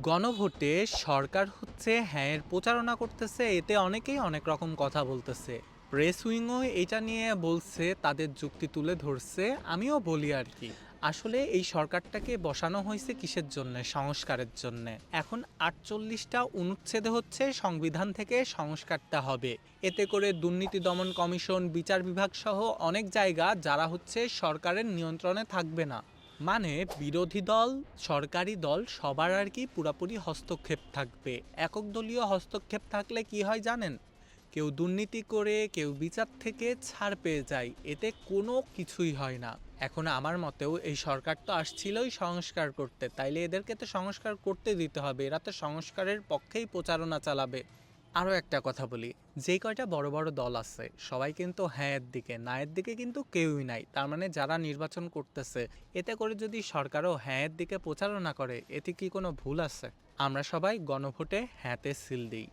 গণভোটে সরকার হচ্ছে হ্যাঁ এর প্রচারণা করতেছে, এতে অনেকেই অনেক রকম কথা বলতেছে। প্রেস উইংও এটা নিয়ে বলছে, তাদের যুক্তি তুলে ধরছে। আমিও বলি আর কি, আসলে এই সরকারটাকে বসানো হয়েছে কিসের জন্য? সংস্কারের জন্য। এখন 48টা অনুচ্ছেদে হচ্ছে সংবিধান থেকে সংস্কারটা হবে, এতে করে দুর্নীতি দমন কমিশন, বিচার বিভাগ সহ অনেক জায়গা যারা হচ্ছে সরকারের নিয়ন্ত্রণে থাকবে না। মানে বিরোধী দল, সরকারি দল সবার আর কি পুরাপুরি হস্তক্ষেপ থাকবে। একক দলীয় হস্তক্ষেপ থাকলে কি হয় জানেন? কেউ দুর্নীতি করে, কেউ বিচার থেকে ছাড় পেয়ে যায়, এতে কোনো কিছুই হয় না। এখন আমার মতেও এই সরকার তো আসছিলই সংস্কার করতে, তাইলে এদেরকে তো সংস্কার করতে দিতে হবে। এরা তো সংস্কারের পক্ষেই প্রচারণা চালাবে। আরও একটা কথা বলি, যে কয়টা বড় বড় দল আছে সবাই কিন্তু হ্যাঁ এর দিকে, না এর দিকে কিন্তু কেউই নাই। তার মানে যারা নির্বাচন করতেছে, এতে করে যদি সরকারও হ্যাঁ এর দিকে প্রচারণা করে, এতে কি কোনো ভুল আছে? আমরা সবাই গণভোটে হ্যাঁতে সিল দিই।